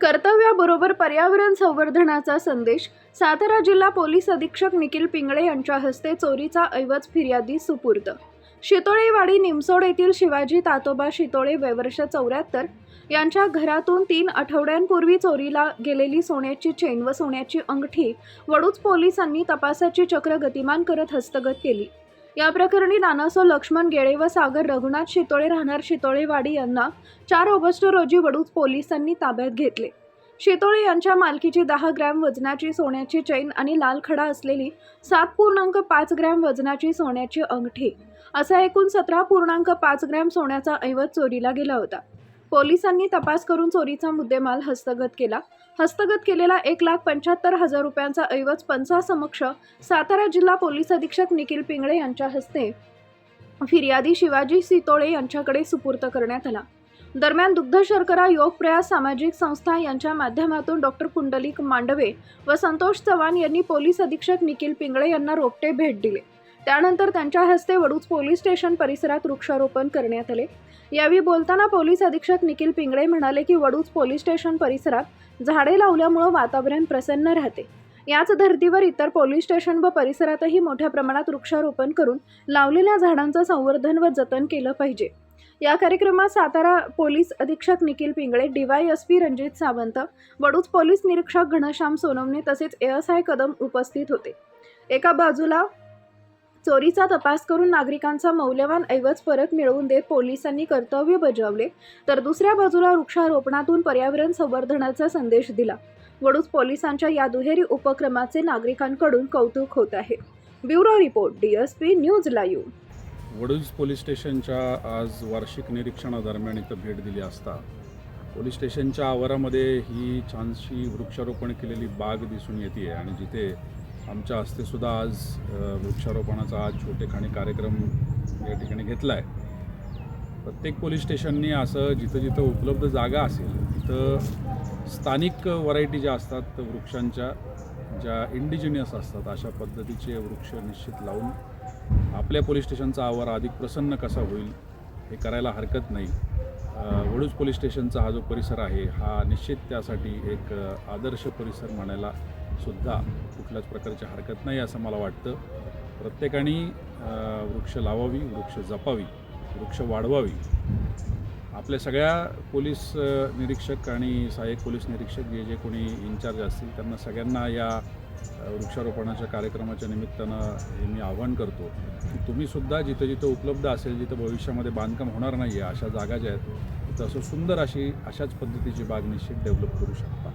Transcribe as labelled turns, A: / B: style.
A: कर्तव्याबरोबर पर्यावरण संवर्धनाचा संदेश सातारा जिल्हा पोलीस अधीक्षक निखिल पिंगळे यांच्या हस्ते चोरीचा ऐवज फिर्यादी सुपूर्द. शितोळेवाडी निमसोड येथील शिवाजी तातोबा शितोळे वयवर्ष 74 यांच्या घरातून 3 आठवड्यांपूर्वी चोरीला गेलेली सोन्याची चेन व सोन्याची अंगठी वडूज पोलिसांनी तपासाची चक्र गतिमान करत हस्तगत केली. या प्रकरणी नानासो लक्ष्मण गेळे व सागर रघुनाथ शितोळे राहणार शितोळेवाडी यांना 4 ऑगस्ट रोजी वडूज पोलिसांनी ताब्यात घेतले. शितोळे यांच्या मालकीची 10 ग्रॅम वजनाची सोन्याची चेन आणि लाल खडा असलेली 7.5 ग्रॅम वजनाची सोन्याची अंगठी असा एकूण 17.5 ग्रॅम सोन्याचा ऐवज चोरीला गेला होता. पोलिसांनी तपास करून चोरीचा मुद्देमाल हस्तगत केला. हस्तगत केलेला 1,75,000 रुपयांचा ऐवज पंचासमक्ष सातारा जिल्हा पोलीस अधीक्षक निखिल पिंगळे यांच्या हस्ते फिर्यादी शिवाजी शितोळे यांच्याकडे सुपूर्द करण्यात आला. दरम्यान दुग्ध शर्करा योग प्रयास सामाजिक संस्था यांच्या माध्यमातून डॉक्टर पुंडलिक मांडवे व संतोष चव्हाण यांनी पोलीस अधीक्षक निखिल पिंगळे यांना रोपटे भेट दिले. त्यानंतर त्यांच्या हस्ते वडूज पोलीस स्टेशन परिसरात वृक्षारोपण करण्यात आले. यावेळी बोलताना पोलीस अधीक्षक निखिल पिंगळे म्हणाले की वडूज पोलीस स्टेशन परिसरात झाडे लावल्यामुळे वातावरण प्रसन्न राहते. याच धर्तीवर इतर पोलीस स्टेशन व परिसरातही मोठ्या प्रमाणात वृक्षारोपण करून लावलेल्या झाडांचं संवर्धन व जतन केलं पाहिजे. या कार्यक्रमात सातारा पोलीस अधीक्षक निखिल पिंगळे, DYSP रणजित सावंत, वडूज पोलीस निरीक्षक घनश्याम सोनवणे तसेच ASI कदम उपस्थित होते. एका बाजूला चोरीचा तपास करून नागरिकांचा मौल्यवान ऐवज परत मिळवून देत पोलिसांनी कर्तव्य बजावले, तर दुसऱ्या बाजूला वृक्षारोपणातून पर्यावरण संवर्धनाचा संदेश दिला. वडूज पोलिसांच्या या दुहेरी उपक्रमाचे नागरिकांकडून कौतुक होत आहे. Bureau report, DSP news live.
B: Vaduj police स्टेशनच्या आज वार्षिक निरीक्षणादरम्यान इथं भेट दिली असता पोलीस स्टेशनच्या आवारामध्ये ही छानशी वृक्षारोपण केलेली बाग दिसून येते आणि जिथे आमच्या हस्ते सुद्धा आज वृक्षारोपणाचा आज छोटेखानी कार्यक्रम या ठिकाणी घेतला आहे. प्रत्येक पोलीस स्टेशननी असं जिथं जिथं उपलब्ध जागा असेल तिथं स्थानिक व्हरायटी ज्या असतात वृक्षांच्या, ज्या इंडिजिनियस असतात, अशा पद्धतीचे वृक्ष निश्चित लावून आपल्या पोलीस स्टेशनचा आवारा अधिक प्रसन्न कसा होईल हे करायला हरकत नाही. वडूज पोलीस स्टेशनचा हा जो परिसर आहे हा निश्चित त्यासाठी एक आदर्श परिसर म्हणायला सुद्धा कुठल्याच प्रकारची हरकत नाही असं मला वाटतं. प्रत्येकाने वृक्ष लावावी, वृक्ष जपावी, वृक्ष वाढवावी. आपल्या सगळ्या पोलीस निरीक्षक आणि सहाय्यक पोलीस निरीक्षक जे कोणी इन्चार्ज असतील त्यांना सगळ्यांना या वृक्षारोपणाच्या कार्यक्रमाच्या निमित्तानं हे मी आवाहन करतो की तुम्हीसुद्धा जिथं जिथं उपलब्ध असेल, जिथं भविष्यामध्ये बांधकाम होणार नाही आहे अशा जागा ज्या आहेत तिथं असं सुंदर अशाच पद्धतीची बाग निश्चित डेव्हलप करू शकता.